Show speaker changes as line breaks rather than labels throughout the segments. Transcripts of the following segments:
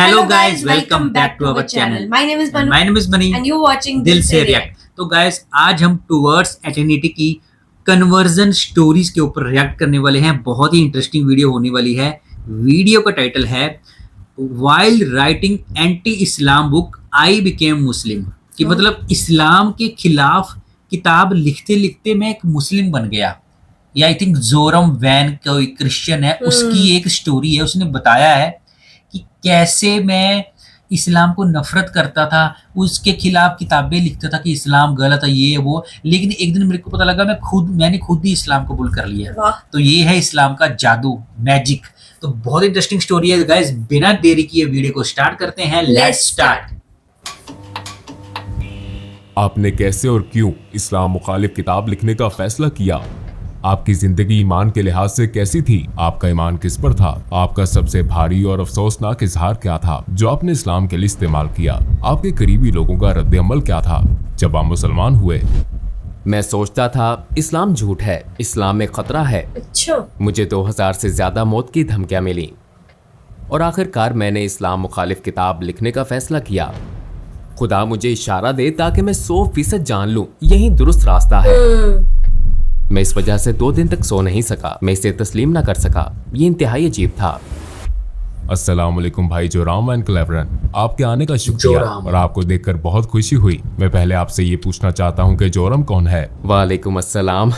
Hello guys, welcome back to our channel.
My name is Banu
My name is Bani.
and you're watching
दिल से react. तो guys आज हम towards eternity की conversion stories के ऊपर रिएक्ट करने वाले हैं. बहुत ही इंटरेस्टिंग वीडियो होने वाली है. वीडियो का टाइटल है while writing anti Islam book I became Muslim. कि मतलब इस्लाम के खिलाफ किताब लिखते लिखते मैं एक मुस्लिम बन गया. या आई थिंक जोरम वैन कोई क्रिश्चियन है, उसकी एक स्टोरी है. उसने बताया है कि कैसे मैं इस्लाम को नफरत करता था, उसके खिलाफ किताबें लिखता था कि इस्लाम गलत है ये वो, लेकिन एक दिन मेरे को पता लगा मैंने खुद ही इस्लाम कबूल कर लिया. तो ये है इस्लाम का जादू, मैजिक. तो बहुत इंटरेस्टिंग स्टोरी है गाइस. बिना देरी किए वीडियो को स्टार्ट करते हैं. Let's start.
आपने कैसे और क्यों इस्लाम मुखालिफ किताब लिखने का फैसला किया? आपकी जिंदगी ईमान के लिहाज से कैसी थी? आपका ईमान किस पर था? आपका सबसे भारी और अफसोसनाक इजहार क्या था जो आपने इस्लाम के लिए इस्तेमाल किया? आपके करीबी लोगों का रद्द अमल क्या था जब आप मुसलमान हुए?
मैं सोचता था इस्लाम झूठ है, इस्लाम में खतरा है.
अच्छा.
मुझे 2000 से ज्यादा मौत की धमकियां मिली और आखिरकार मैंने इस्लाम मुखालिफ किताब लिखने का फैसला किया. खुदा मुझे इशारा दे ताकि मैं 100% जान लूं यही दुरुस्त रास्ता है. मैं इस वजह से 2 दिन तक सो नहीं सका. मैं इसे तस्लीम ना कर सका. ये इंतहाई अजीब था.
अस्सलाम वालेकुम भाई जोराम एंड क्लेवरन. आपके आने का शुक्रिया और आपको देखकर बहुत खुशी हुई. मैं पहले आपसे ये पूछना चाहता हूँ कि जोरम कौन है?
वालेकुम अस्सलाम.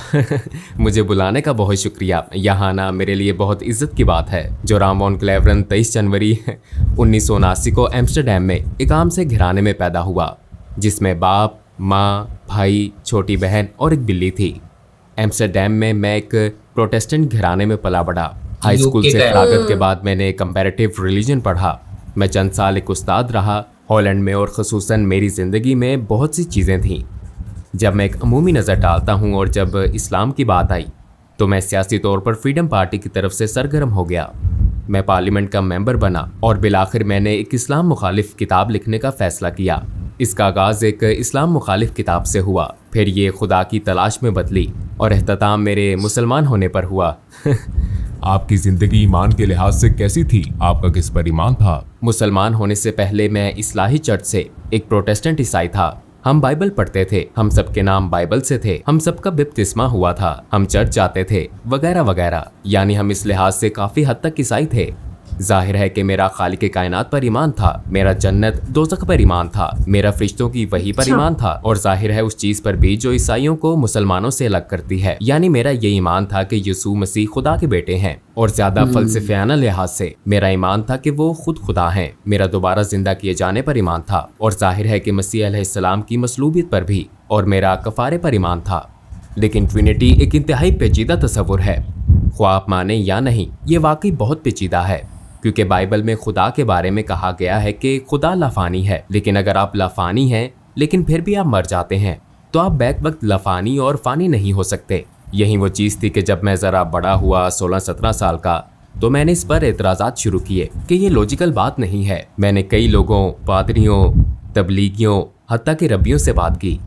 मुझे बुलाने का बहुत शुक्रिया. यहाँ आना मेरे लिए बहुत इज्जत की बात है. जोराम वॉन क्लेवरन 23 जनवरी 1979 को एम्स्टरडैम में एक आम से घराने में पैदा हुआ जिसमें बाप, माँ, भाई, छोटी बहन और एक बिल्ली थी. एम्स्टरडैम में मैं एक प्रोटेस्टेंट घराने में पला बढ़ा. हाई स्कूल से फरागत के बाद मैंने कंपैरेटिव रिलीजन पढ़ा. मैं चंद साल एक उस्ताद रहा. हॉलैंड में और ख़ुसूसन मेरी ज़िंदगी में बहुत सी चीज़ें थीं. जब मैं एक अमूमी नज़र डालता हूँ और जब इस्लाम की बात आई तो मैं सियासी तौर पर फ्रीडम पार्टी की तरफ से सरगर्म हो गया. मैं पार्लियामेंट का मेंबर बना और बिलाखिर मैंने एक इस्लाम मुखालिफ किताब लिखने का फ़ैसला किया. इसका आगाज़ एक इस्लाम मुखालिफ किताब से हुआ, फिर ये खुदा की तलाश में बदली और एहतमाम मेरे मुसलमान होने पर हुआ.
आपकी जिंदगी ईमान के लिहाज से कैसी थी? आपका किस पर ईमान था?
मुसलमान होने से पहले मैं इस्लाही चर्च से एक प्रोटेस्टेंट ईसाई था. हम बाइबल पढ़ते थे, हम सबके नाम बाइबल से थे, हम सबका बपतिस्मा हुआ था, हम चर्च जाते थे वगैरह वगैरह. यानी हम इस लिहाज से काफ़ी हद तक ईसाई थे. जाहिर है कि मेरा खालिक कायनात पर ईमान था, मेरा जन्नत दोज़ख पर ईमान था, मेरा फरिश्तों की वही पर ईमान था और जाहिर है उस चीज़ पर भी जो ईसाइयों को मुसलमानों से अलग करती है. यानी मेरा ये ईमान था कि यीशु मसीह खुदा के बेटे हैं और ज़्यादा फ़लसफ़ियाना लिहाज से मेरा ईमान था कि वो खुद खुदा हैं. मेरा दोबारा जिंदा किए जाने पर ईमान था और जाहिर है कि मसीह अलैहिस्सलाम की मसलूबियत पर भी, और मेरा कफ़ारे पर ईमान था. लेकिन ट्रिनिटी एक इंतहाई पेचीदा तस्वुर है. ख्वाह आप माने या नहीं, ये वाकई बहुत पेचीदा है क्योंकि बाइबल में खुदा के बारे में कहा गया है कि खुदा लाफानी है. लेकिन अगर आप लाफानी हैं लेकिन फिर भी आप मर जाते हैं तो आप बैक वक्त लाफानी और फानी नहीं हो सकते. यही वो चीज़ थी कि जब मैं ज़रा बड़ा हुआ 16-17 साल का तो मैंने इस पर एतराज़ात शुरू किए कि ये लॉजिकल बात नहीं है. मैंने कई लोगों, पादरियों, तबलीगियों, हत्ता के रब्बियों से बात की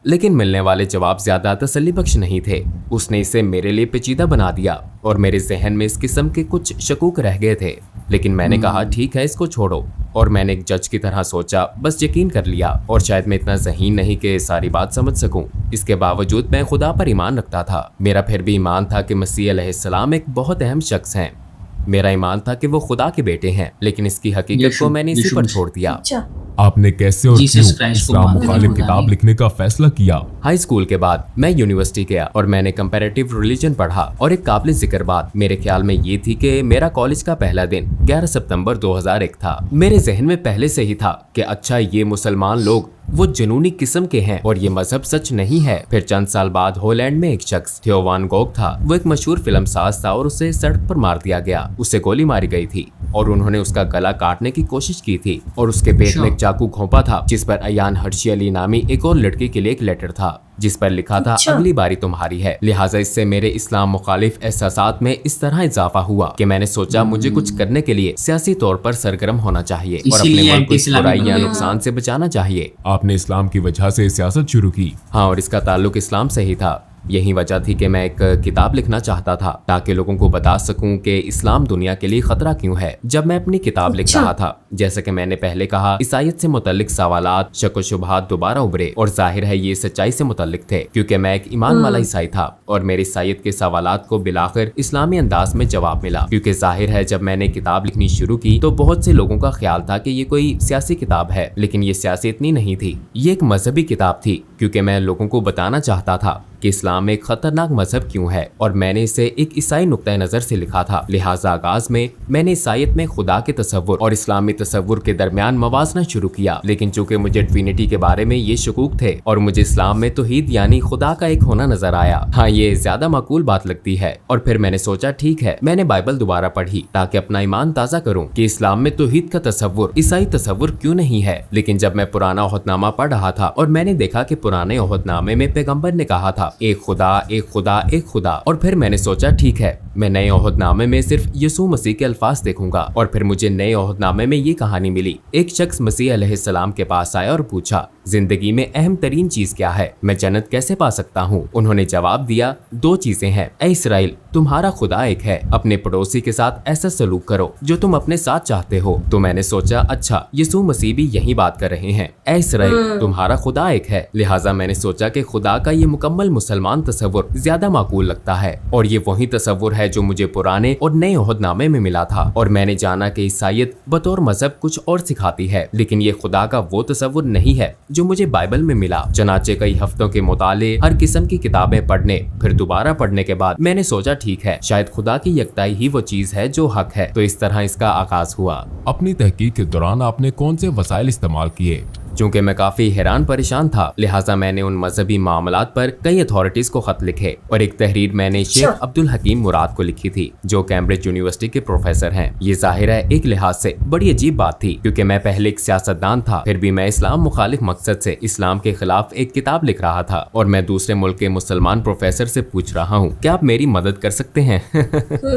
लेकिन मिलने वाले जवाब ज़्यादा तसल्ली बख्श नहीं थे. उसने इसे मेरे लिए पेचीदा बना दिया और मेरे जहन में इस किस्म के कुछ शकूक रह गए थे. लेकिन मैंने कहा ठीक है, इसको छोड़ो. और मैंने एक जज की तरह सोचा, बस यकीन कर लिया. और शायद मैं इतना ज़हीन नहीं कि सारी बात समझ सकूं. इसके बावजूद मैं खुदा पर ईमान रखता था. मेरा फिर भी ईमान था कि मसीह अलैहिस्सलाम एक बहुत अहम शख्स हैं. मेरा ईमान था कि वो खुदा के बेटे हैं. लेकिन इसकी हकीकत को मैंने इसी पर छोड़ दिया.
आपने कैसे और क्यों इस्लाम मुखालिफ किताब लिखने का फैसला किया?
हाई स्कूल के बाद मैं यूनिवर्सिटी गया और मैंने कंपैरेटिव रिलीजन पढ़ा. और एक काबिल जिक्र बात मेरे ख्याल में ये थी कि मेरा कॉलेज का पहला दिन 11 सितंबर 2001 था. मेरे जहन में पहले से ही था कि अच्छा ये मुसलमान लोग वो जुनूनी किस्म के हैं और ये मजहब सच नहीं है. फिर चंद साल बाद हॉलैंड में एक शख्स थियो वान गोग था. वो एक मशहूर फिल्म साज था और उसे सड़क पर मार दिया गया. उसे गोली मारी गई थी और उन्होंने उसका गला काटने की कोशिश की थी और उसके पेट में एक चाकू घोंपा था जिस पर अयान हर्षी अली नामी एक और लड़की के लिए एक लेटर था जिस पर लिखा था अगली बारी तुम्हारी है. लिहाजा इससे मेरे इस्लाम मुखालिफ एहसासात में इस तरह इजाफा हुआ कि मैंने सोचा मुझे कुछ करने के लिए सियासी तौर पर सरगर्म होना चाहिए और अपने मुल्क को इस बुराई या नुकसान से बचाना चाहिए.
आपने इस्लाम की वजह से सियासत शुरू की?
हाँ, और इसका ताल्लुक इस्लाम से ही था. यही वजह थी कि मैं एक किताब लिखना चाहता था ताकि लोगों को बता सकूं कि इस्लाम दुनिया के लिए खतरा क्यों है। जब मैं अपनी किताब लिख रहा था, जैसे कि मैंने पहले कहा, ईसाईयत से मुतल्लिक सवालात, शक व शुबहात दोबारा उभरे और जाहिर है ये सच्चाई से मुतल्लिक थे क्योंकि मैं एक ईमान वाला ईसाई था और मेरे ईसाईयत के सवालात को बिलाखिर इस्लामी अंदाज में जवाब मिला। क्योंकि जाहिर है जब मैंने किताब लिखनी शुरू की तो बहुत से लोगों का ख्याल था कि ये कोई सियासी किताब है, लेकिन ये सियासी इतनी नहीं थी। ये एक मजहबी किताब थी क्योंकि मैं लोगों को बताना चाहता था कि इस्लाम एक खतरनाक मजहब क्यों है और मैंने इसे एक ईसाई नुक्ता नजर से लिखा था। लिहाजा आगाज में मैंने ईसाईयत में खुदा के तसव्वुर और इस्लामी तसव्वुर के दरमियान मवाजना शुरू किया, लेकिन चूंकि मुझे ट्रिनिटी के बारे में ये शकूक थे और मुझे इस्लाम में तौहीद यानी खुदा का एक होना नजर आया, हाँ ये ज्यादा माकूल बात लगती है। और फिर मैंने सोचा ठीक है, मैंने बाइबल दोबारा पढ़ी ताकि अपना ईमान ताज़ा करूं कि इस्लाम में तौहीद का तसव्वुर ईसाई तसव्वुर क्यों नहीं है। लेकिन जब मैं पुराना ओहदनामा पढ़ रहा था और मैंने देखा कि पुराने ओहदनामे में पैगंबर ने कहा था एक खुदा एक खुदा एक खुदा, और फिर मैंने सोचा ठीक है मैं नए ओहदनामे में सिर्फ यसू मसीह के अल्फाज देखूंगा। और फिर मुझे नए ओहदनामे में ये कहानी मिली। एक शख्स मसीह अलैहिस्सलाम के पास आया और पूछा जिंदगी में अहम तरीन चीज क्या है, मैं जन्नत कैसे पा सकता हूँ। उन्होंने जवाब दिया दो चीजें हैं, ए इसराइल तुम्हारा खुदा एक है, अपने पड़ोसी के साथ ऐसा सलूक करो जो तुम अपने साथ चाहते हो। तो मैंने सोचा अच्छा यसू मसीह भी यही बात कर रहे हैं, ए इसराइल तुम्हारा खुदा एक है। लिहाजा मैंने सोचा कि खुदा का ये मुकम्मल मुसलमान तसव्वुर ज्यादा माकूल लगता है और ये वही तसव्वुर है जो मुझे पुराने और नए ओहदनामे में मिला था। और मैंने जाना कि ईसाईयत बतौर मजहब कुछ और सिखाती है, लेकिन ये खुदा का वो तसव्वुर नहीं है जो मुझे बाइबल में मिला। चनाचे कई हफ्तों के मुताले, हर किस्म की किताबें पढ़ने फिर दोबारा पढ़ने के बाद मैंने सोचा ठीक है शायद खुदा की यकताई ही वो चीज है जो हक है। तो इस तरह इसका आगाज हुआ।
अपनी तहकीक के दौरान आपने कौन से वसाइल इस्तेमाल किए?
चूंकि मैं काफी हैरान परेशान था, लिहाजा मैंने उन मजहबी मामलात पर कई अथॉरिटीज को खत लिखे और एक तहरीर मैंने शेख अब्दुल हकीम मुराद को लिखी थी जो कैम्ब्रिज यूनिवर्सिटी के प्रोफेसर हैं। ये जाहिर है एक लिहाज से बड़ी अजीब बात थी क्योंकि मैं पहले एक सियासतदान था, फिर भी मैं इस्लाम मुखालिफ मकसद से इस्लाम के खिलाफ एक किताब लिख रहा था और मैं दूसरे मुल्क के मुसलमान प्रोफेसर से पूछ रहा हूँ क्या आप मेरी मदद कर सकते हैं।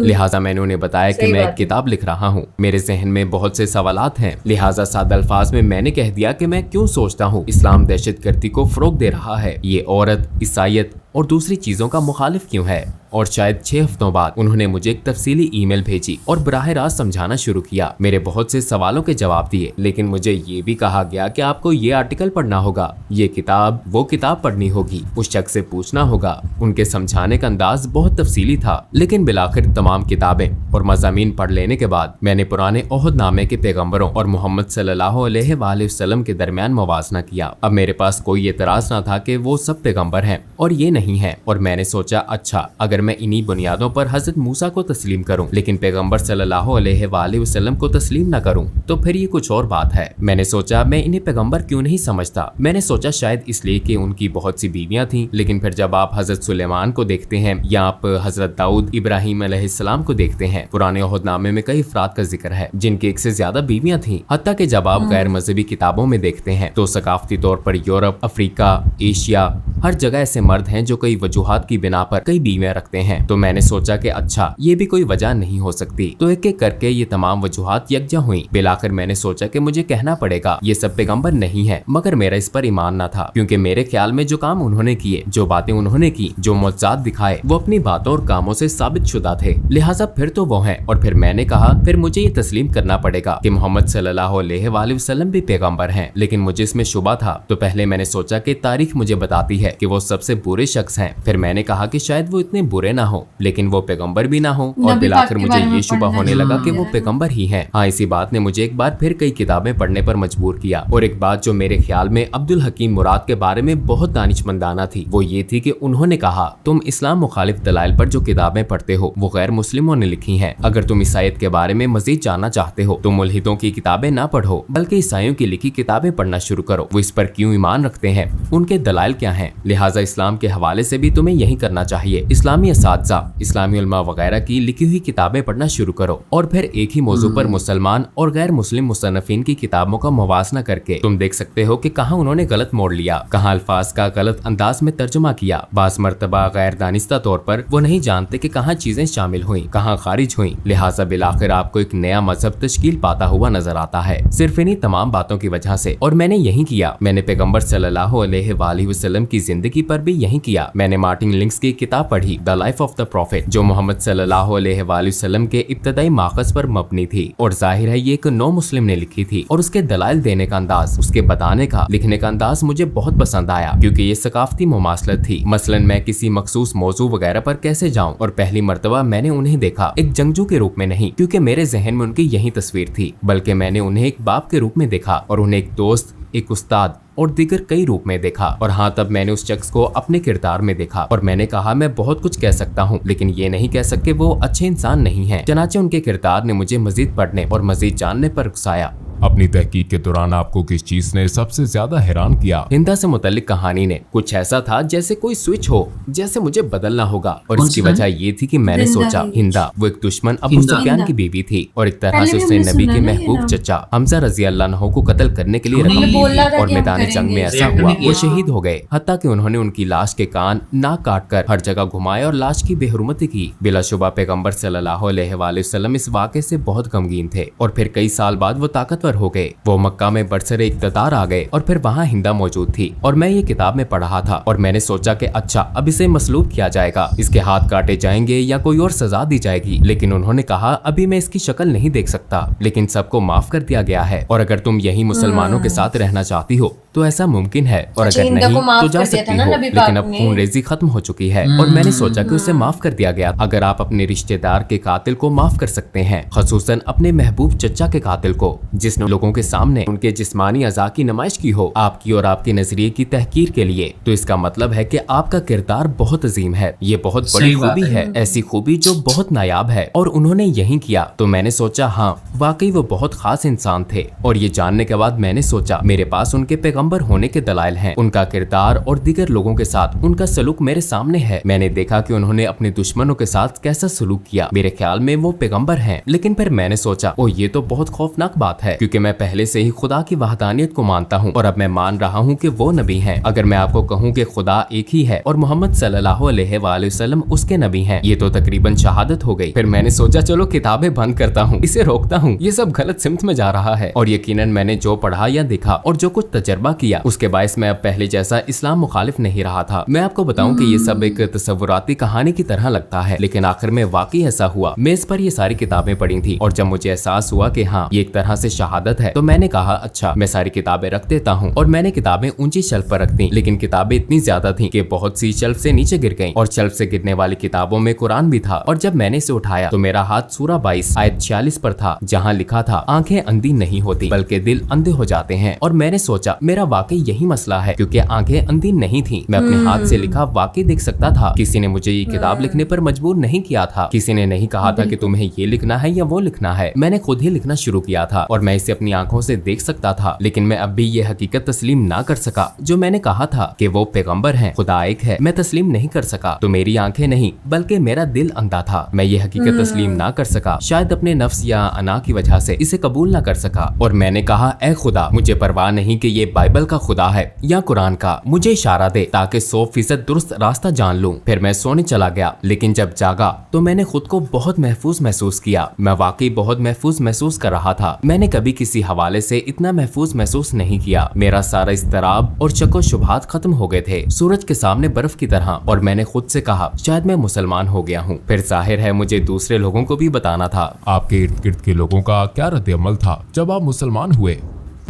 लिहाजा मैंने उन्हें बताया कि मैं एक किताब लिख रहा हूँ, मेरे जहन में बहुत से सवालात हैं। लिहाजा सादा अल्फाज में मैंने कह दिया कि मैं क्यों सोचता हूँ इस्लाम दहशतगर्दी को फरोग दे रहा है, ये औरत, ईसाईयत और दूसरी चीजों का मुखालिफ क्यों है। और शायद 6 हफ्तों बाद उन्होंने मुझे एक तफसीली ईमेल भेजी और बराह रास्त समझाना शुरू किया। मेरे बहुत से सवालों के जवाब दिए, लेकिन मुझे ये भी कहा गया कि आपको ये आर्टिकल पढ़ना होगा, ये किताब वो किताब पढ़नी होगी, उस शख्स से पूछना होगा। उनके समझाने का अंदाज बहुत तफसीली था, लेकिन बिलाखिर तमाम किताबें और मज़ामीन पढ़ लेने के बाद मैंने पुराने ओहदनामे के पैगम्बरों और मोहम्मद सल्लल्लाहु अलैहि वसल्लम के दरमियान मवाजना किया। अब मेरे पास कोई एतराज न था कि वो सब पैगम्बर हैं और ये नहीं है। और मैंने सोचा अच्छा अगर मैं इन्हीं बुनियादों पर हजरत मूसा को तस्लीम करूं लेकिन पैगंबर सल्लल्लाहु अलैहि वसल्लम को तस्लीम न करूं तो फिर ये कुछ और बात है। मैंने सोचा मैं इन्हें पैगंबर क्यों नहीं समझता। मैंने सोचा शायद इसलिए कि उनकी बहुत सी बीवियां थीं, लेकिन फिर जब आप हजरत सुलेमान को देखते हैं या आप हजरत दाऊद इब्राहिम अलैहिस्सलाम को देखते हैं, पुराने ओहदनामे में कई अफराद का जिक्र है जिनकी एक से ज्यादा बीवियां थीं। हत्ता कि जब आप गैर मजहबी किताबों में देखते हैं तो सकाफती तौर पर यूरोप, अफ्रीका, एशिया, हर जगह ऐसे मर्द हैं जो कई वजूहात की बिना पर कई बीवियां रखते हैं। तो मैंने सोचा कि अच्छा ये भी कोई वजह नहीं हो सकती। तो एक एक करके ये तमाम वजूहात यकजा हुई। बिलाखिर मैंने सोचा कि मुझे कहना पड़ेगा ये सब पैगंबर नहीं है, मगर मेरा इस पर ईमान न था क्योंकि मेरे ख्याल में जो काम उन्होंने किए, जो बातें उन्होंने की, जो मौजज़ात दिखाए, वो अपनी बातों और कामों से साबित शुदा थे। लिहाजा फिर तो वो हैं। और फिर मैंने कहा फिर मुझे ये तस्लीम करना पड़ेगा कि मोहम्मद सल्लल्लाहु अलैहि वसल्लम भी पैगंबर हैं, लेकिन मुझे इसमें शुबा था। तो पहले मैंने सोचा कि तारीख मुझे बताती है कि वो सबसे बुरे शख्स हैं। फिर मैंने कहा कि शायद वो इतने बुरे ना हो लेकिन वो पैगंबर भी ना हो। और बिलाखिर मुझे ये शुबा होने लगा कि वो पैगंबर ही हैं। हाँ, इसी बात ने मुझे एक बार फिर कई किताबें पढ़ने पर मजबूर किया। और एक बात जो मेरे ख्याल में अब्दुल हकीम मुराद के बारे में बहुत दानिशमंदाना थी वो ये थी कि उन्होंने कहा तुम इस्लाम मुखालिफ दलाइल पर जो किताबें पढ़ते हो वो गैर मुस्लिमों ने लिखी हैं। अगर तुम ईसाईयत के बारे में मजीद जानना चाहते हो तो मुल्हिदों की किताबें ना पढ़ो बल्कि ईसाइयों की लिखी किताबें पढ़ना शुरू करो। वो इस पर क्यों ईमान रखते हैं, उनके दलाइल क्या हैं। लिहाजा इस्लाम के हवाले से भी तुम्हें यही करना चाहिए। इस्लामी असातिज़ा, इस्लामी उलमा वगैरह की लिखी हुई किताबें पढ़ना शुरू करो और फिर एक ही मौजू पर मुसलमान और गैर मुस्लिम मुसन्निफीन की किताबों का मुवाजना करके तुम देख सकते हो कि कहाँ उन्होंने गलत मोड़ लिया, कहाँ अल्फाज का गलत अंदाज में तर्जुमा किया। बास मर्तबा गैर दानिस्ता तौर पर वो नहीं जानते कि कहाँ चीजें शामिल हुई, कहाँ खारिज हुई। लिहाजा बिलाखिर आपको एक नया मजहब तश्कील पाता हुआ नजर आता है सिर्फ इन्हीं तमाम बातों की वजह से। और मैंने यही किया। मैंने पैगंबर सल्लल्लाहु अलैहि वसल्लम की जिंदगी पर भी यही किया। किया। मैंने मार्टिन लिंक्स की किताब पढ़ी, the life of the profit, जो मोहम्मद सल्लल्लाहु अलैहि वसल्लम के इब्तदाई माखज़ पर मबनी थी और जाहिर है ये एक नौ मुस्लिम ने लिखी थी। और उसके दलाइल देने का अंदाज, उसके बताने का, लिखने का अंदाज मुझे बहुत पसंद आया, क्योंकि ये सकाफती मुमासलत थी। मसलन मैं किसी मखसूस मौजू वगैरह पर कैसे जाऊं, और पहली मर्तबा मैंने उन्हें देखा एक जंगजू के रूप में नहीं, क्योंकि मेरे जहन में उनकी यही तस्वीर थी, बल्कि मैंने उन्हें एक बाप के रूप में देखा और उन्हें एक दोस्त, एक उस्ताद और दीगर कई रूप में देखा। और हाँ, तब मैंने उस शख्स को अपने किरदार में देखा और मैंने कहा मैं बहुत कुछ कह सकता हूँ, लेकिन ये नहीं कह सकते वो अच्छे इंसान नहीं है। चनाचे उनके किरदार ने मुझे मजीद पढ़ने और मजीद जानने पर उकसाया।
अपनी तहकीक के दौरान आपको किस चीज ने सबसे ज्यादा हैरान किया?
हिंदा से मुतल्लिक कहानी ने कुछ ऐसा था जैसे कोई स्विच हो, जैसे मुझे बदलना होगा। और
कौन
इसकी
सी
वजह ये थी कि मैंने सोचा हिंदा वो एक दुश्मन अबू सुफियान की बीवी थी और एक तरह से उसने नबी के महबूब चचा हमजा रजी अल्लाह अन्हु को कत्ल करने के लिए रखा थी और मैदान जंग में ऐसा हुआ वो शहीद हो गए। हत्ता कि उन्होंने उनकी लाश के कान नाक काट कर हर जगह घुमाए और लाश की बेहुरमती की। बिलाशुबा पैगंबर सल्लल्लाहु अलैहि वसल्लम इस वाक़े से बहुत गमगीन थे और फिर कई साल बाद वो ताकतवर हो गए। वो मक्का में बरसरे इक़्तिदार आ गए और फिर वहाँ हिंदा मौजूद थी और मैं ये किताब में पढ़ रहा था और मैंने सोचा कि अच्छा अब इसे मसलूब किया जाएगा, इसके हाथ काटे जाएंगे या कोई और सजा दी जाएगी। लेकिन उन्होंने कहा अभी मैं इसकी शक्ल नहीं देख सकता, लेकिन सबको माफ कर दिया गया है और अगर तुम यही मुसलमानों के साथ रहना चाहती हो तो ऐसा मुमकिन है और अगर नहीं तो जा सकती हो, लेकिन अब खून रेजी खत्म हो चुकी है। और मैंने सोचा कि उसे माफ कर दिया गया। अगर आप अपने रिश्तेदार के कातिल को माफ कर सकते हैं, खसूसन अपने महबूब चचा के कातिल को जिसने लोगों के सामने उनके जिस्मानी अज़ा की नुमाइश की हो आपकी और आपके नजरिए की तहकीर के लिए, तो इसका मतलब है कि आपका किरदार बहुत अजीम है। ये बहुत बड़ी खूबी है, ऐसी खूबी जो बहुत नायाब है और उन्होंने यही किया। तो मैंने सोचा हाँ वाकई वो बहुत खास इंसान थे। और ये जानने के बाद मैंने सोचा मेरे पास उनके पैगंबर होने के दलाइल हैं, उनका किरदार और दीगर लोगों के साथ उनका सलूक मेरे सामने है। मैंने देखा कि उन्होंने अपने दुश्मनों के साथ कैसा सलूक किया। मेरे ख्याल में वो पैगंबर हैं। लेकिन फिर मैंने सोचा ओ ये तो बहुत खौफनाक बात है, क्योंकि मैं पहले से ही खुदा की वहदानियत को मानता हूँ और अब मैं मान रहा हूँ कि वो नबी हैं। अगर मैं आपको कहूँ कि खुदा एक ही है और मोहम्मद सल्लल्लाहु अलैहि वसल्लम उसके नबी हैं, ये तो तकरीबन शहादत हो गई। फिर मैंने सोचा चलो किताबें बंद करता हूँ, इसे रोकता हूँ, ये सब गलत सिमत में जा रहा है। और यकीनन मैंने जो पढ़ा या देखा और जो कुछ तजर्बा किया उसके बायस मैं अब पहले जैसा इस्लाम मुखालिफ नहीं रहा था। मैं आपको बताऊं कि ये सब एक तस्वुराती कहानी की तरह लगता है, लेकिन आखिर में वाकई ऐसा हुआ। मेज पर ये सारी किताबें पढ़ी थी और जब मुझे एहसास हुआ कि हाँ ये एक तरह से शहादत है, तो मैंने कहा अच्छा मैं सारी किताबें रख देता हूँ। और मैंने किताबें ऊंची शेल्फ पर रख दी, लेकिन किताबें इतनी ज्यादा थी कि बहुत सी शेल्फ से नीचे गिर गईं और शेल्फ से गिरने वाली किताबों में कुरान भी था। और जब मैंने इसे उठाया तो मेरा हाथ सूरा 22 आयत 46 पर था, जहाँ लिखा था आंखें अंधी नहीं होती बल्कि दिल अंधे हो जाते हैं। और मैंने सोचा मेरा वाकई यही मसला है, क्योंकि आंखें अंधी नहीं थी। मैं अपने हाथ से लिखा वाकई देख सकता था। किसी ने मुझे ये किताब लिखने पर मजबूर नहीं किया था, किसी ने नहीं कहा था कि तुम्हें ये लिखना है या वो लिखना है। मैंने खुद ही लिखना शुरू किया था और मैं इसे अपनी आंखों से देख सकता था। लेकिन मैं अब भी ये हकीकत तस्लीम ना कर सका जो मैंने कहा था कि वो पैगंबर हैं, खुदा एक है, मैं तस्लीम नहीं कर सका। तो मेरी आंखें नहीं बल्कि मेरा दिल अंधा था। मैं ये हकीकत तस्लीम ना कर सका, शायद अपने नफ्स या अना की वजह से इसे कबूल ना कर सका। और मैंने कहा ऐ खुदा, मुझे परवाह नहीं कि ये बाइबल का खुदा है या कुरान का, मुझे इशारा दे ताकि 100% दुरुस्त रास्ता जान लूं। फिर मैं सोने चला गया, लेकिन जब जागा तो मैंने खुद को बहुत महफूज महसूस किया। मैं वाकई बहुत महफूज महसूस कर रहा था। मैंने कभी किसी हवाले से इतना महफूज महसूस नहीं किया। मेरा सारा इस्तराब और शक व शुबहात खत्म हो गए थे, सूरज के सामने बर्फ की तरह। और मैंने खुद से कहा शायद मैं मुसलमान हो गया हूँ। फिर जाहिर है मुझे दूसरे लोगों को भी बताना था।
आपके इर्द गिर्द के लोगों का क्या रद्द-ए-अमल था जब आप मुसलमान हुए?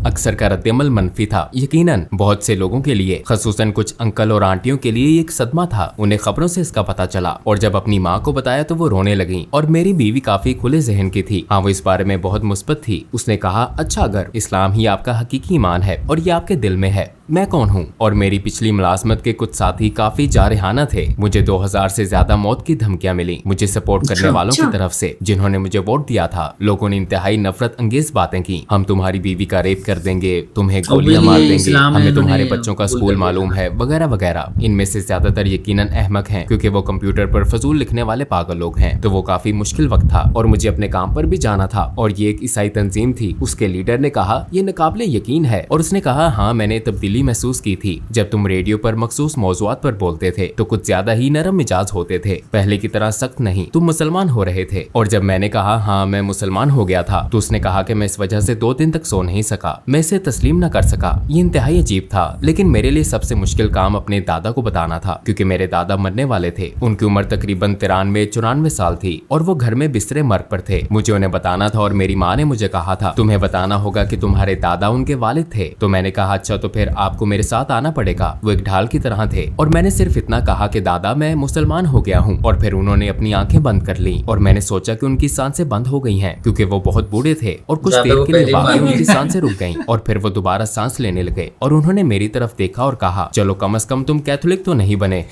अक्सर का रद्द-ए-अमल मनफी था, यकीनन बहुत से लोगों के लिए, खसूसन कुछ अंकल और आंटियों के लिए एक सदमा था। उन्हें खबरों से इसका पता चला और जब अपनी माँ को बताया तो वो रोने लगी। और मेरी बीवी काफी खुले जहन की थी। हाँ वो इस बारे में बहुत मुस्बत थी। उसने कहा अच्छा अगर इस्लाम ही आपका हकीकी ईमान है और ये आपके दिल में है, मैं कौन हूँ? और मेरी पिछली मुलाजमत के कुछ साथी काफी जारहाना थे। मुझे 2000 से ज्यादा मौत की धमकियां मिली मुझे सपोर्ट करने वालों की तरफ से जिन्होंने मुझे वोट दिया था। लोगों ने इंतहाई नफरत अंगेज बातें की, हम तुम्हारी बीवी का रेप कर देंगे, तुम्हें गोलियां मार देंगे, हमें तुम्हारे बच्चों का स्कूल मालूम है, वगैरह वगैरह। इनमें से ज्यादातर यकीनन अहमक हैं, क्योंकि वो कंप्यूटर पर फजूल लिखने वाले पागल लोग हैं। तो वो काफी मुश्किल वक्त था और मुझे अपने काम पर भी जाना था। और ये एक ईसाई तंजीम थी। उसके लीडर ने कहा ये नाकाबिले यकीन है और उसने कहा हाँ मैंने तब्दीली तब्दीली महसूस की थी जब तुम रेडियो पर मखसूस मौज़ूआत पर बोलते थे तो कुछ ज्यादा ही नरम मिजाज होते थे, पहले की तरह सख्त नहीं। तुम मुसलमान हो रहे थे और जब मैंने कहा हाँ मैं मुसलमान हो गया था तो उसने कहा कि मैं इस वजह से 2 दिन तक सो नहीं सका, मैं इसे तस्लीम न कर सका। ये इंतहाई अजीब था, लेकिन मेरे लिए सबसे मुश्किल काम अपने दादा को बताना था क्योंकि मेरे दादा मरने वाले थे। उनकी उम्र तकरीबन 93-94 साल थी और वो घर में बिस्तरे मर्ग पर थे। मुझे उन्हें बताना था और मेरी माँ ने मुझे कहा था तुम्हें बताना होगा कि तुम्हारे दादा उनके वालिद थे। तो मैंने कहा अच्छा तो फिर आपको मेरे साथ आना पड़ेगा। वो एक ढाल की तरह थे और मैंने सिर्फ इतना कहा कि दादा मैं मुसलमान हो गया हूँ और फिर उन्होंने अपनी आंखें बंद कर ली और मैंने सोचा कि उनकी सांसें बंद हो गई हैं क्योंकि वो बहुत बूढ़े थे और कुछ देर के लिए वाकई उनकी सांसें रुक गईं और फिर वो दोबारा सांस लेने लगे और उन्होंने मेरी तरफ देखा और कहा चलो कम से कम तुम कैथोलिक तो नहीं बने।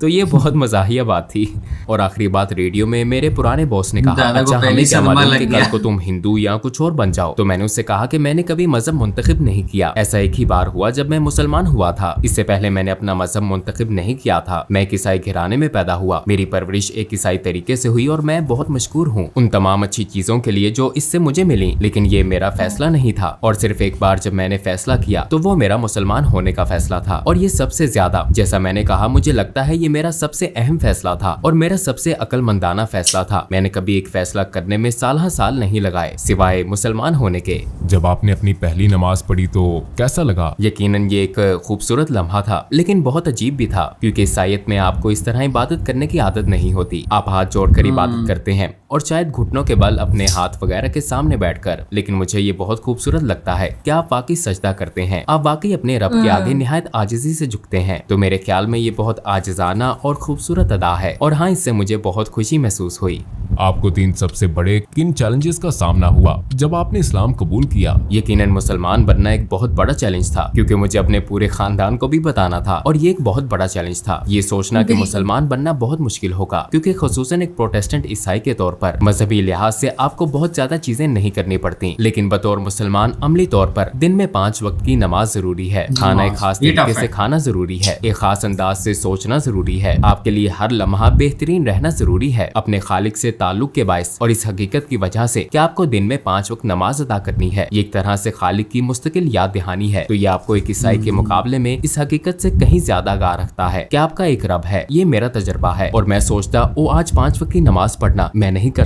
तो ये बहुत मजाहिया बात थी। और आखिरी बात रेडियो में मेरे पुराने बॉस ने कहा अच्छा हमें क्या मालूम कि कल को तुम हिंदू या कुछ और बन जाओ। तो मैंने उससे कहा कि मैंने कभी मजहब मुंतखब नहीं किया, ऐसा एक ही बार हुआ जब मैं मुसलमान हुआ था। इससे पहले मैंने अपना मजहब मुंतखब नहीं किया था। मैं एक ईसाई घराने में पैदा हुआ, मेरी परवरिश एक ईसाई तरीके से हुई और मैं बहुत मशकूर हूँ उन तमाम अच्छी चीजों के लिए जो इससे मुझे मिली। लेकिन ये मेरा फैसला नहीं था और सिर्फ एक बार जब मैंने फैसला किया तो वो मेरा मुसलमान होने का फैसला था। और ये सबसे ज्यादा, जैसा मैंने कहा, मुझे लगता है ये मेरा सबसे अहम फैसला था और मेरा सबसे अक्लमंदाना फैसला था। मैंने कभी एक फैसला करने में साल नहीं लगाए सिवाय मुसलमान होने के।
जब आपने अपनी पहली नमाज पढ़ी तो कैसा लगा?
यकीनन ये एक खूबसूरत लम्हा था लेकिन बहुत अजीब भी था क्योंकि ईसाईयत में आपको इस तरह इबादत करने की आदत नहीं होती। आप हाथ जोड़कर इबादत करते हैं और शायद घुटनों के बल अपने हाथ वगैरह के सामने बैठकर। लेकिन मुझे ये बहुत खूबसूरत लगता है कि आप वाकई सजदा करते हैं, आप वाकई अपने रब के आगे निहायत आजिज़ी से झुकते हैं। तो मेरे ख्याल में ये बहुत आजिज़ाना और खूबसूरत अदा है और हाँ इससे मुझे बहुत खुशी महसूस हुई।
आपको 3 सबसे बड़े किन चैलेंजेस का सामना हुआ जब आपने इस्लाम कबूल किया?
यकीनन मुसलमान बनना एक बहुत बड़ा चैलेंज था क्योंकि मुझे अपने पूरे खानदान को भी बताना था और ये एक बहुत बड़ा चैलेंज था ये सोचना कि मुसलमान बनना बहुत मुश्किल होगा क्योंकि खुसूसन एक प्रोटेस्टेंट ईसाई के तौर पर मजहबी लिहाज से आपको बहुत ज्यादा चीजें नहीं करनी पड़ती, लेकिन बतौर मुसलमान अमली तौर पर दिन में 5 वक्त की नमाज जरूरी है, खाना एक खास तरीके से खाना जरूरी है, एक खास अंदाज से सोचना जरूरी है, आपके लिए हर लम्हा बेहतरीन रहना जरूरी है अपने खालिक से ताल्लुक के बायस और इस हकीकत की वजह से कि आपको दिन में 5 वक्त नमाज अदा करनी है। ये एक तरह से खालिक की मुस्तकिल याद दहानी है। तो ये आपको एक ईसाई के मुकाबले में इस हकीकत से कहीं ज्यादा आगाह रखता है कि आपका एक रब है। ये मेरा तजर्बा है और मैं सोचता ओ आज 5 वक्त की नमाज पढ़ना मैं नहीं कर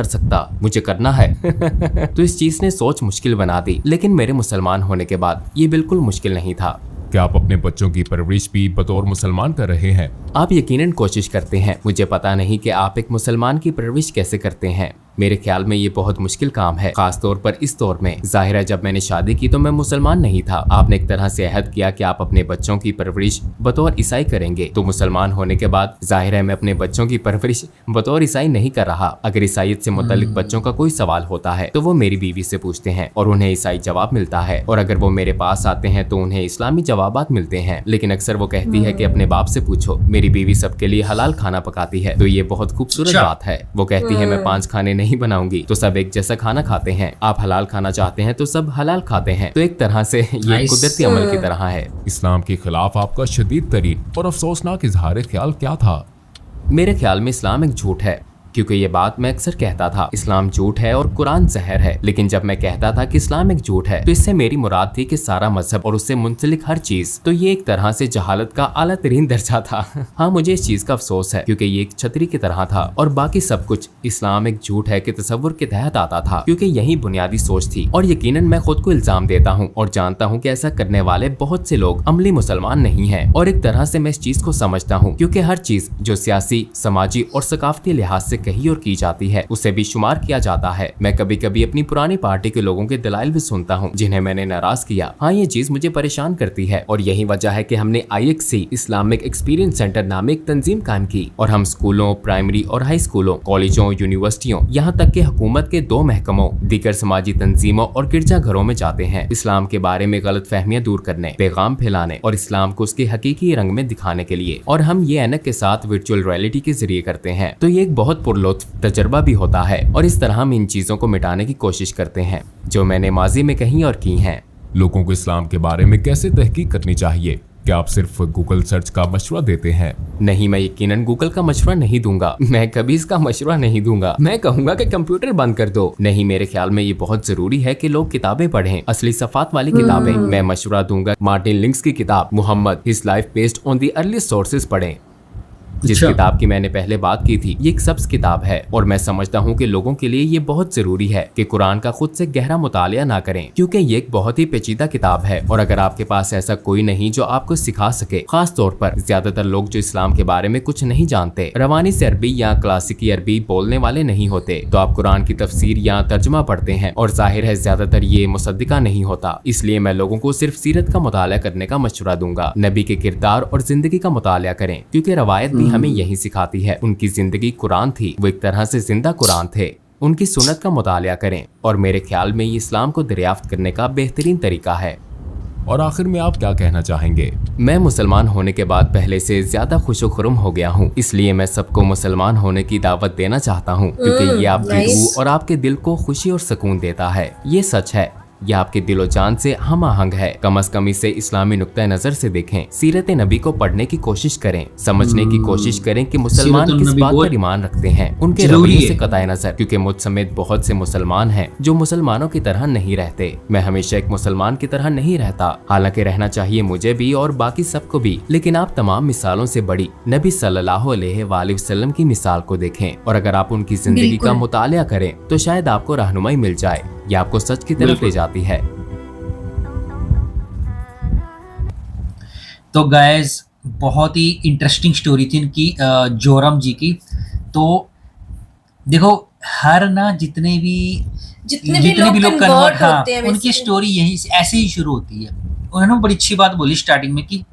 सकता, मुझे करना है। तो इस चीज ने सोच मुश्किल बना दी, लेकिन मेरे मुसलमान होने के बाद ये बिल्कुल मुश्किल नहीं था।
क्या आप अपने बच्चों की परवरिश भी बतौर मुसलमान कर रहे हैं?
आप यकीनन कोशिश करते हैं। मुझे पता नहीं कि आप एक मुसलमान की परवरिश कैसे करते हैं। मेरे ख्याल में ये बहुत मुश्किल काम है, खास तौर पर इस दौर में। जाहिर है जब मैंने शादी की तो मैं मुसलमान नहीं था। आपने एक तरह से अहद किया कि आप अपने बच्चों की परवरिश बतौर ईसाई करेंगे। तो मुसलमान होने के बाद जाहिर है मैं अपने बच्चों की परवरिश बतौर ईसाई नहीं कर रहा। अगर ईसाईयत से मुतल्लिक बच्चों का कोई सवाल होता है तो वो मेरी बीवी से पूछते हैं और उन्हें ईसाई जवाब मिलता है, और अगर वो मेरे पास आते हैं तो उन्हें इस्लामी जवाबात मिलते हैं। लेकिन अक्सर वो कहती है कि अपने बाप से पूछो। मेरी बीवी सबके लिए हलाल खाना पकाती है, तो ये बहुत खूबसूरत बात है। वो कहती है मैं 5 खाने नहीं बनाऊंगी तो सब एक जैसा खाना खाते हैं। आप हलाल खाना चाहते हैं तो सब हलाल खाते हैं। तो एक तरह से ये कुदरती अमल की तरह है।
इस्लाम के खिलाफ आपका शदीद तरीन और अफसोसनाक इजहार ख्याल क्या था?
मेरे ख्याल में इस्लाम एक झूठ है, क्योंकि ये बात मैं अक्सर कहता था इस्लाम झूठ है और कुरान जहर है। लेकिन जब मैं कहता था कि इस्लाम एक झूठ है तो इससे मेरी मुराद थी कि सारा मजहब और उससे मुंसलिक हर चीज। तो ये एक तरह से जहालत का आला तरीन दर्जा था। हाँ मुझे इस चीज का अफसोस है क्योंकि ये एक छतरी की तरह था और बाकी सब कुछ इस्लाम एक झूठ है कि तसव्वुर के तहत आता था, क्योंकि यही बुनियादी सोच थी। और यकीनन मैं खुद को इल्जाम देता हूँ और जानता हूँ कि ऐसा करने वाले बहुत से लोग अमली मुसलमान नहीं है। और एक तरह से मैं इस चीज को समझता हूँ क्योंकि हर चीज जो सियासी, समाजी और सकाफती लिहाज से कही और की जाती है उसे भी शुमार किया जाता है। मैं कभी कभी अपनी पुरानी पार्टी के लोगों के दलाइल भी सुनता हूँ जिन्हें मैंने नाराज किया। हाँ ये चीज मुझे परेशान करती है और यही वजह है कि हमने IXC इस्लामिक एक्सपीरियंस सेंटर नामे एक तंजीम कायम की और हम स्कूलों, प्राइमरी और हाई स्कूलों, कॉलेजों, यूनिवर्सिटियों, यहाँ तक कि हुकूमत के 2 महकमों, दीगर समाजी तंजीमों और गिरजा घरों में जाते हैं इस्लाम के बारे में गलत फहमियां दूर करने, पैगाम फैलाने और इस्लाम को उसके हकीकी रंग में दिखाने के लिए। और हम ये ऐनक के साथ वर्चुअल रियलिटी के जरिए करते हैं। तो ये एक बहुत पुरलुत्फ तजर्बा भी होता है और इस तरह हम इन चीजों को मिटाने की कोशिश करते हैं जो मैंने माजी में कही और की हैं।
लोगों को इस्लाम के बारे में कैसे तहकीक करनी चाहिए? क्या आप सिर्फ गूगल सर्च का मशवरा देते हैं?
नहीं, मैं यकीनन गूगल का मशवरा नहीं दूंगा, मैं कभी इसका मशवरा नहीं दूंगा। मैं कहूंगा कि कंप्यूटर बंद कर दो। नहीं, मेरे ख्याल में ये बहुत जरूरी है कि लोग किताबें पढ़ें, असली सफात वाली किताबें। मैं मशवरा दूंगा मार्टिन लिंक्स की किताब Muhammad his life based on the earliest sources पढ़ें। जिस
अच्छा।
किताब की मैंने पहले बात की थी, ये एक सब्ज किताब है और मैं समझता हूँ कि लोगों के लिए ये बहुत जरूरी है कि कुरान का खुद से गहरा मुतालिया ना करें, क्योंकि ये एक बहुत ही पेचीदा किताब है। और अगर आपके पास ऐसा कोई नहीं जो आपको सिखा सके, खास तौर पर ज्यादातर लोग जो इस्लाम के बारे में कुछ नहीं जानते, रवानी से अरबी या क्लासिकी अरबी बोलने वाले नहीं होते, तो आप कुरान की तफसीर या तर्जुमा पढ़ते हैं और जाहिर है ज्यादातर ये मुसद्दिका नहीं होता। इसलिए मैं लोगों को सिर्फ सीरत का मुतालिया करने का मशवरा दूंगा। नबी के किरदार और जिंदगी का मुतालिया करें, क्योंकि रवायत भी हमें यही सिखाती है। उनकी जिंदगी कुरान थी, वो एक तरह से जिंदा कुरान थे। उनकी सुन्नत का मुतालिया करें और मेरे ख्याल में ये इस्लाम को दरियाफ्त करने का बेहतरीन तरीका है।
और आखिर में आप क्या कहना चाहेंगे?
मैं मुसलमान होने के बाद पहले से ज्यादा खुशो-खुर्म हो गया हूँ, इसलिए मैं सबको मुसलमान होने की दावत देना चाहता हूँ, क्योंकि ये आपकी रूह और आपके दिल को खुशी और सुकून देता है। ये सच है, यह आपके दिलो जान से हम आहंग है। कम अज कम इसे इस्लामी नुक्ता नजर से देखें, सीरत नबी को पढ़ने की कोशिश करें, समझने की कोशिश करें कि मुसलमान
सीरत
किस
नबी
बात
बहुत
पर ईमान रखते हैं, उनके
जरूरी
रवैये से
है।
कतई नजर, क्योंकि मुझ समेत बहुत से मुसलमान हैं जो मुसलमानों की तरह नहीं रहते। मैं हमेशा एक मुसलमान की तरह नहीं रहता, हालांकि रहना चाहिए मुझे भी और बाकी सबको भी, लेकिन आप तमाम मिसालों से बड़ी नबी सल्लल्लाहु अलैहि वसल्लम की मिसाल को देखें और अगर आप उनकी जिंदगी का मुतालिया करें तो शायद आपको रहनुमाई मिल जाए। ये आपको सच की तरफ ले जाती है।
तो गाइस बहुत ही इंटरेस्टिंग स्टोरी थी इनकी, जोरम जी की। तो देखो हर ना जितने भी लोग कन्वर्ट
होते हैं
उनकी
basically।
स्टोरी यही ऐसे ही शुरू होती है। उन्होंने बड़ी अच्छी बात बोली स्टार्टिंग में कि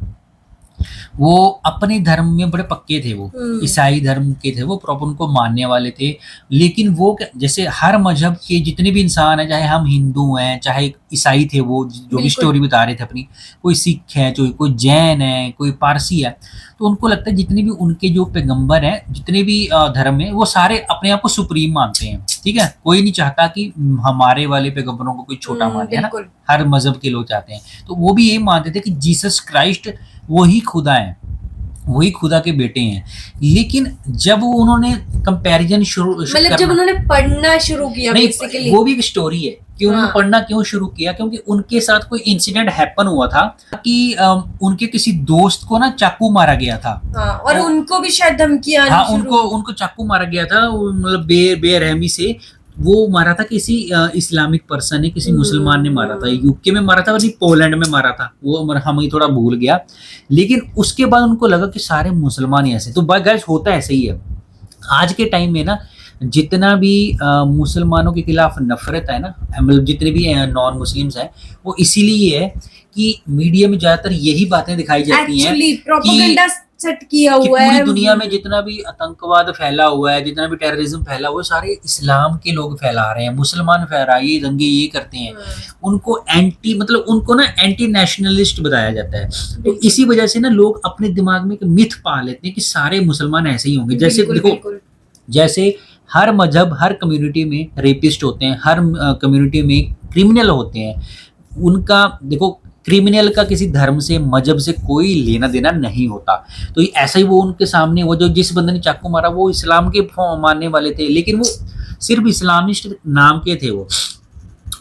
वो अपने धर्म में बड़े पक्के थे, वो ईसाई धर्म के थे, वो प्रॉपर उनको मानने वाले थे। लेकिन वो जैसे हर मजहब के जितने भी इंसान हैं, चाहे हम हिंदू हैं चाहे ईसाई थे, वो जो भी स्टोरी बता रहे थे अपनी, कोई सिख है, कोई जैन है, कोई पारसी है, तो उनको लगता है जितने भी उनके जो पैगंबर हैं, जितने भी धर्म है, वो सारे अपने आप को सुप्रीम मानते हैं। ठीक है, कोई नहीं चाहता कि हमारे वाले पैगंबरों को कोई छोटा माने, है ना। हर मजहब के लोग चाहते हैं। तो वो भी यही मानते थे कि जीसस क्राइस्ट वही खुदा है, वही खुदा के बेटे हैं। लेकिन जब उन्होंने कंपैरिजन
मतलब जब उन्होंने पढ़ना शुरू किया,
नहीं,
बेसिकली
वो भी एक स्टोरी है कि उन्होंने पढ़ना क्यों शुरू किया, क्योंकि उनके साथ कोई इंसिडेंट हैपन हुआ था कि उनके किसी दोस्त को ना चाकू मारा गया था।
और उनको भी शायद धमकियां आनी शुरू।
उनको चाकू मारा गया था, मतलब बेरहमी से वो मारा था। किसी इस्लामिक पर्सन ने, किसी मुसलमान ने मारा था, यूके में मारा था, नहीं पोलैंड में मारा था, वो हमें थोड़ा भूल गया। लेकिन उसके बाद उनको लगा कि सारे मुसलमान ही ऐसे। तो गाइस होता ऐसे ही है आज के टाइम में ना, जितना भी मुसलमानों के खिलाफ नफरत है ना, मतलब जितने भी नॉन मुस्लिम्स हैं, वो इसीलिए है कि मीडिया में ज्यादातर यही बातें दिखाई जाती हैं
प्रोपेगेंडा सेट किया हुआ है।
पूरी दुनिया में जितना भी आतंकवाद फैला हुआ है, जितना भी टेररिज्म फैला हुआ है, सारे इस्लाम के लोग फैला रहे हैं, मुसलमान फैला, ये दंगे ये करते हैं। उनको उनको ना एंटी नेशनलिस्ट बताया जाता है। तो इसी वजह से ना लोग अपने दिमाग में एक मिथ पा लेते हैं कि सारे मुसलमान ऐसे ही होंगे। जैसे देखो, जैसे हर मजहब, हर कम्युनिटी में रेपिस्ट होते हैं, हर कम्युनिटी में क्रिमिनल होते हैं। उनका देखो, क्रिमिनल का किसी धर्म से, मजहब से कोई लेना देना नहीं होता। तो ऐसा ही वो उनके सामने, वो जो जिस बंदे ने चाकू मारा, वो इस्लाम के मानने वाले थे, लेकिन वो सिर्फ इस्लामिस्ट नाम के थे।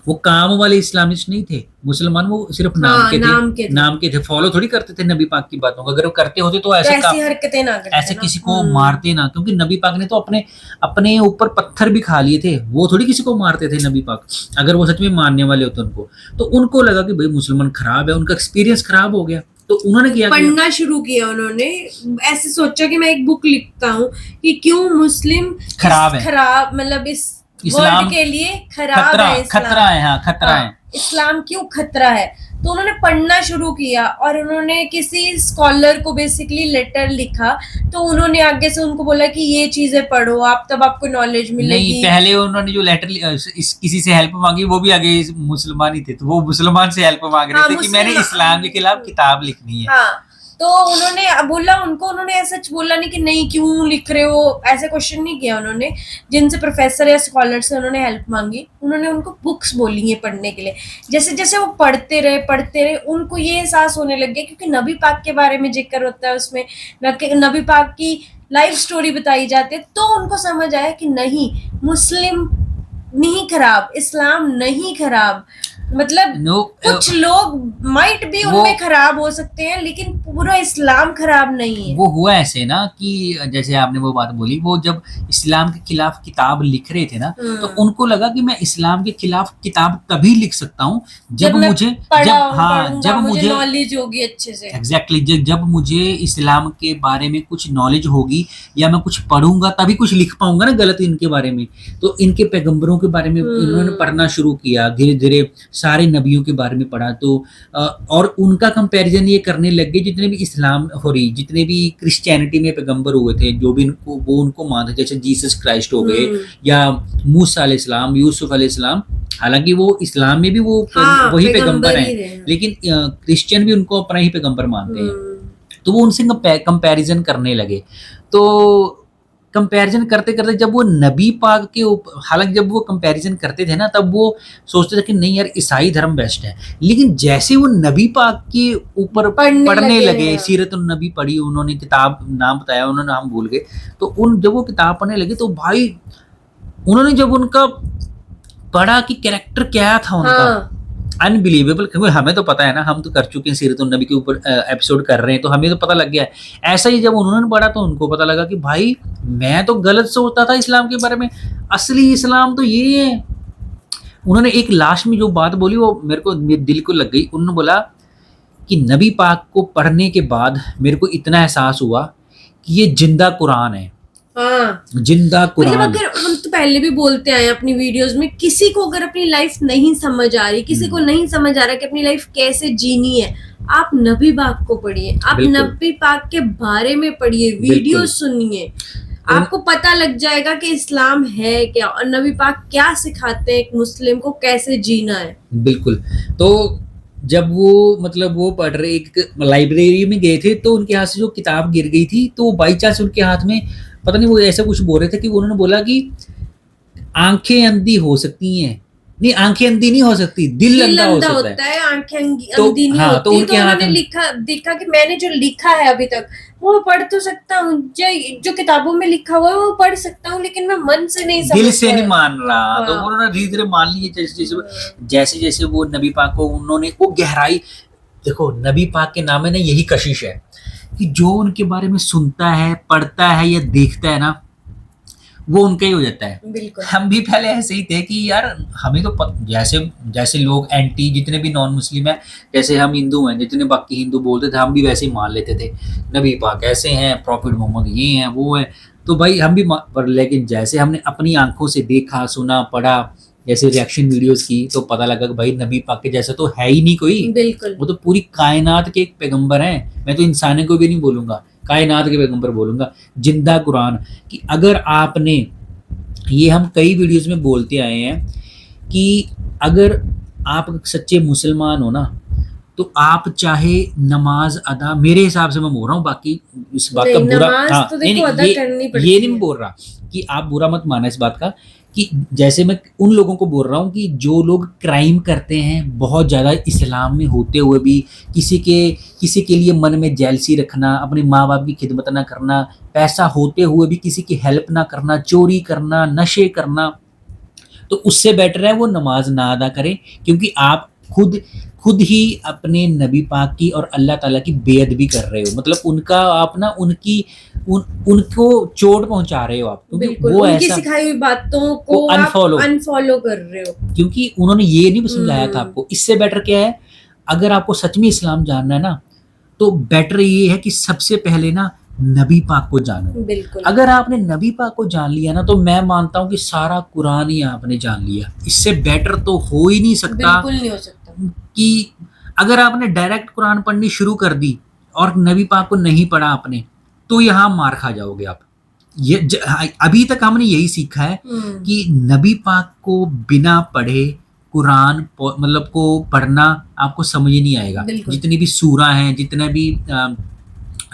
वो काम वाले इस्लामिस्ट नहीं थे मुसलमान, वो सिर्फ नाम के थे। फॉलो थोड़ी करते थे नबी पाक की बातों को। अगर वो करते होते तो ऐसे
हरकतें ना करते,
ऐसे किसी को मारते ना, क्योंकि नबी पाक ने तो अपने ऊपर पत्थर भी खा लिए थे। वो थोड़ी किसी को मारते थे नबी पाक, अगर वो सच में मानने वाले होते उनको। तो उनको लगा कि भाई मुसलमान खराब है, उनका एक्सपीरियंस खराब हो गया। तो उन्होंने क्या
पढ़ना शुरू किया। उन्होंने ऐसे सोचा कि मैं एक बुक लिखता हूँ कि क्यों मुस्लिम खराब, मतलब इस वर्ल्ड के लिए खराब है,
खतरा है। हाँ, खतरा है।
इस्लाम क्यों खतरा है। तो उन्होंने पढ़ना शुरू किया और उन्होंने किसी स्कॉलर को बेसिकली लेटर लिखा। तो उन्होंने आगे से उनको बोला कि ये चीजें पढ़ो आप, तब आपको नॉलेज मिलेगी।
नहीं, पहले उन्होंने जो लेटर किसी से हेल्प मांगी, वो भी आगे मुसलमान ही थे, तो वो मुसलमान से हेल्प मांग रहे थे कि मैंने इस्लाम के खिलाफ किताब लिखनी है।
तो उन्होंने बोला उनको, उन्होंने ऐसा बोला नहीं कि नहीं क्यों लिख रहे हो, ऐसे क्वेश्चन नहीं किया उन्होंने। जिनसे प्रोफेसर या स्कॉलर से उन्होंने हेल्प मांगी, उन्होंने उनको बुक्स बोली है पढ़ने के लिए। जैसे जैसे वो पढ़ते रहे उनको ये एहसास होने लग गया, क्योंकि नबी पाक के बारे में जिक्र होता है उसमें, नबी पाक की लाइफ स्टोरी बताई जाती है, तो उनको समझ आया कि नहीं, मुस्लिम नहीं खराब, इस्लाम नहीं खराब, मतलब
नो
कुछ लोग माइट भी
वो-
उनमें खराब हो सकते हैं, लेकिन पूरा इस्लाम खराब नहीं है।
वो हुआ ऐसे ना कि जैसे आपने वो बात बोली, वो जब इस्लाम के खिलाफ किताब लिख रहे थे ना, तो उनको लगा कि मैं इस्लाम के खिलाफ किताब तभी लिख सकता हूँ जब
मैं
मुझे
पढ़ूंगा,
जब मुझे
नॉलेज होगी अच्छे से।
एग्जैक्टली जब मुझे इस्लाम के बारे में कुछ नॉलेज होगी या मैं कुछ पढ़ूंगा तभी कुछ लिख पाऊंगा ना गलत इनके बारे में। तो इनके पैगंबरों के बारे में इन्होंने पढ़ना शुरू किया, धीरे धीरे सारे नबियों के बारे में पढ़ा। तो और उनका कंपैरिजन ये करने लग गए, जितने भी जितने भी क्रिश्चियनिटी में पैगंबर हुए थे, जो भी उनको मानते, जैसे जीसस क्राइस्ट हो गए या मूसा अलैहिस्सलाम, यूसुफ अलैहिस्सलाम, हालांकि वो इस्लाम में भी वो वही पैगंबर हैं, लेकिन क्रिश्चियन भी उनको अपना ही पैगंबर मानते हैं। तो वो उनसे कंपैरिजन करने लगे। तो कंपैरिजन करते करते जब वो नबी पाक के ऊपर, हालांकि जब वो कंपैरिजन करते थे ना, तब वो सोचते थे कि नहीं यार ईसाई धर्म बेस्ट है। लेकिन जैसे वो नबी पाक के ऊपर पढ़ने लगे, सीरत नबी पढ़ी, उन्होंने किताब नाम बताया, उन्होंने नाम भूल गए, तो जब वो किताब पढ़ने लगे तो भाई उन्होंने जब उनका पढ़ा कि कैरेक्टर क्या था उनका, अनबिलीवेबल। क्योंकि हमें तो पता है ना, हम तो कर चुके हैं सीरत नबी के ऊपर एपिसोड कर रहे हैं, तो हमें तो पता लग गया है। ऐसा ही जब उन्होंने पढ़ा तो उनको पता लगा कि भाई मैं तो गलत सोचता था इस्लाम के बारे में, असली इस्लाम तो ये है। उन्होंने एक लास्ट में जो बात बोली वो मेरे दिल को लग गई। उन्होंने बोला कि नबी पाक को पढ़ने के बाद मेरे को इतना एहसास हुआ कि ये जिंदा कुरान है। जिंदा कुरान।
मतलब अगर हम तो पहले भी बोलते आए अपनी वीडियोस में, किसी को अगर अपनी लाइफ नहीं समझ आ रही, किसी को नहीं समझ आ रहा कि अपनी लाइफ कैसे जीनी है, आप नबी पाक को पढ़िए, आप नबी पाक के बारे में पढ़िए, वीडियो सुनिए, आपको पता लग जाएगा कि इस्लाम है क्या और नबी पाक क्या सिखाते हैं एक मुस्लिम को कैसे जीना है।
बिल्कुल। तो जब वो पढ़ रहे, एक लाइब्रेरी में गए थे, तो उनके हाथ से जो किताब गिर गई थी, तो बाई चांस उनके हाथ में, पता नहीं वो ऐसा कुछ बोल रहे थे कि उन्होंने बोला कि आंखें अंधी हो सकती हैं, नहीं आंखें अंधी नहीं हो सकती, दिल अंधा हो सकता है,
आंखें अंधी नहीं होती। तो उन्होंने देखा कि मैंने जो लिखा है अभी तक वो पढ़ तो सकता हूँ, जो किताबों में लिखा हुआ है वो पढ़ सकता हूँ, लेकिन मैं मन से नहीं समझ,
दिल से नहीं मान रहा। तो उन्होंने धीरे धीरे मान लिए, जैसे जैसे वो नबी पाक को उन्होंने वो गहराई, देखो नबी पाक के नाम में ना यही कशिश है कि जो उनके बारे में सुनता है, पढ़ता है या देखता है ना, वो उनका ही हो जाता है।
बिल्कुल।
हम भी पहले ऐसे ही थे कि यार हमें तो जैसे लोग एंटी, जितने भी नॉन मुस्लिम है, जैसे हम हिंदू हैं, जितने बाकी हिंदू बोलते थे, हम भी वैसे ही मान लेते थे, नबी पाक ऐसे हैं, प्रॉफिट मोहम्मद ये हैं वो है, तो भाई हम भी लेकिन जैसे हमने अपनी आंखों से देखा, सुना, पढ़ा, जैसे रिएक्शन वीडियोस की, तो पता लगा कि भाई नबी पाक के जैसा तो है ही नहीं कोई।
बिल्कुल।
वो तो पूरी कायनात के एक पैगंबर हैं। मैं तो इंसाने को भी नहीं बोलूंगा, कायनात के पैगंबर बोलूंगा, जिंदा कुरान। कि अगर आपने, ये हम कई वीडियोस में बोलते आए हैं कि अगर आप सच्चे मुसलमान हो ना, तो आप चाहे नमाज अदा, मेरे हिसाब से मैं बोल रहा हूँ, बाकी इस बात का बुरा, हाँ,
तो ये
नहीं बोल रहा कि आप बुरा मत माना इस बात का, कि जैसे मैं उन लोगों को बोल रहा हूँ कि जो लोग क्राइम करते हैं बहुत ज़्यादा, इस्लाम में होते हुए भी किसी के लिए मन में जेलसी रखना, अपने माँ बाप की खिदमत ना करना, पैसा होते हुए भी किसी की हेल्प ना करना, चोरी करना, नशे करना, तो उससे बेटर है वो नमाज ना अदा करें, क्योंकि आप खुद ही अपने नबी पाक की और अल्लाह ताला की बेअदबी कर रहे हो। मतलब उनका आप ना उनको चोट पहुंचा रहे हो आप, क्योंकि वो
उनकी
ऐसा
सिखाई हुई बातों को अनफॉलो कर रहे हो, क्योंकि
उन्होंने ये नहीं समझाया था आपको। इससे बेटर क्या है, अगर आपको सच में इस्लाम जानना है ना, तो बेटर ये है कि सबसे पहले ना नबी पाक को जानो।
बिल्कुल।
अगर आपने नबी पाक को जान लिया ना, तो मैं मानता हूँ कि सारा कुरान ही आपने जान लिया। इससे बेटर तो हो ही नहीं सकता।
बिल्कुल नहीं हो सकता
कि अगर आपने डायरेक्ट कुरान पढ़नी शुरू कर दी और नबी पाक को नहीं पढ़ा आपने, तो यहाँ मार खा जाओगे आप। ये अभी तक हमने यही सीखा है कि नबी पाक को बिना पढ़े कुरान मतलब को पढ़ना आपको समझ ही नहीं आएगा। जितनी भी सूरा हैं, जितने भी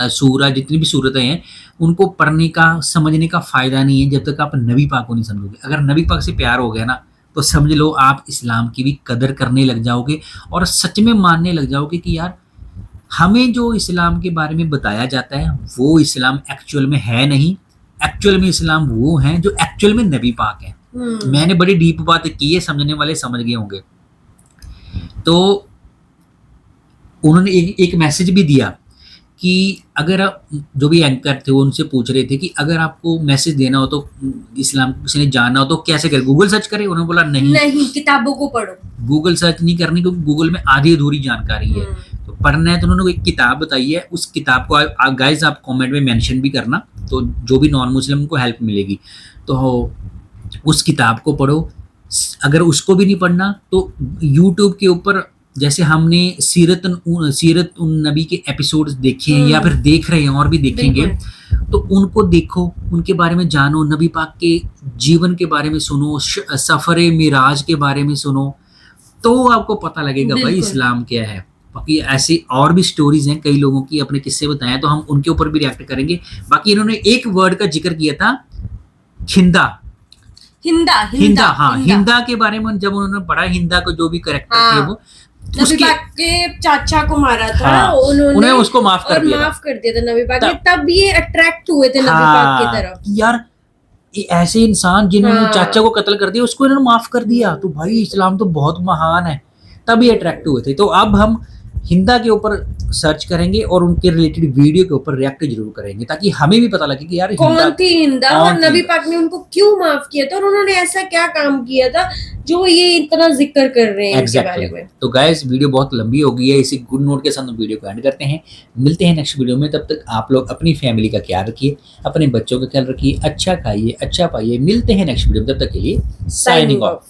सूरा जितनी भी सूरतें हैं उनको पढ़ने का समझने का फ़ायदा नहीं है जब तक आप नबी पाक को नहीं समझोगे। अगर नबी पाक से प्यार हो गया ना तो समझ लो आप इस्लाम की भी कदर करने लग जाओगे और सच में मानने लग जाओगे कि यार हमें जो इस्लाम के बारे में बताया जाता है वो इस्लाम एक्चुअल में है नहीं। एक्चुअल में इस्लाम वो हैं जो एक्चुअल में नबी पाक हैं। मैंने बड़ी डीप बात की है, समझने वाले समझ गए होंगे। तो उन्होंने एक मैसेज भी दिया कि अगर आप जो भी एंकर थे वो उनसे पूछ रहे थे कि अगर आपको मैसेज देना हो तो इस्लाम किसी ने जानना हो तो कैसे करे, गूगल सर्च करे? उन्होंने बोला नहीं,
किताबों को पढ़ो।
गूगल सर्च नहीं करनी क्योंकि गूगल में आधी अधूरी जानकारी है। तो पढ़ना है तो उन्होंने एक किताब बताई है, उस किताब को आप गाइस आप कमेंट में मेंशन भी करना, तो जो भी नॉन मुस्लिम को हेल्प मिलेगी। तो उस किताब को पढ़ो। अगर उसको भी नहीं पढ़ना तो यूट्यूब के ऊपर जैसे हमने सीरत उन नबी के एपिसोड्स देखे हैं या फिर देख रहे हैं और भी देखेंगे, तो उनको देखो, उनके बारे में जानो, नबी पाक के जीवन के बारे में सुनो, सफ़र मिराज के बारे में सुनो, तो आपको पता लगेगा भाई इस्लाम क्या है। बाकी ऐसी और भी स्टोरीज हैं, कई लोगों की अपने किस्से बताए, तो हम उनके ऊपर भी रिएक्ट करेंगे। बाकी इन्होंने एक वर्ड का जिक्र किया था, हिंदा। हाँ, हिंदा के बारे में जब उन्होंने पढ़ा, हिंदा को जो भी करेक्टर थे वो
नबी पाक के चाचा को मारा था,
हाँ, उन्होंने उसको माफ कर दिया
था नबी पाक ने, तब ये अट्रैक्ट हुए थे नबी पाक की तरफ।
यार ऐसे इंसान जिन्होंने चाचा को कत्ल कर दिया उसको इन्होंने माफ कर दिया, तो भाई इस्लाम तो बहुत महान है, तभी अट्रैक्ट हुए थे। तो अब हम हिंदा के ऊपर सर्च करेंगे और उनके रिलेटेड वीडियो के ऊपर रिएक्ट जरूर करेंगे ताकि हमें भी पता लगे कि यार
कौन थी हिंदा और नबी पाक ने उनको क्यों माफ किया था और उन्होंने ऐसा क्या काम किया था जो ये इतना जिक्र कर रहे हैं इनके बारे में।
तो गाइस वीडियो बहुत लंबी हो गई है, इसी गुड नोट के साथ हम वीडियो को एंड करते हैं। मिलते हैं नेक्स्ट वीडियो में, तब तक आप लोग अपनी फैमिली का ख्याल रखिए, अपने बच्चों का ख्याल रखिए, अच्छा खाइए, अच्छा पाइए। मिलते हैं नेक्स्ट वीडियो में, तब तक के लिए साइनिंग ऑफ।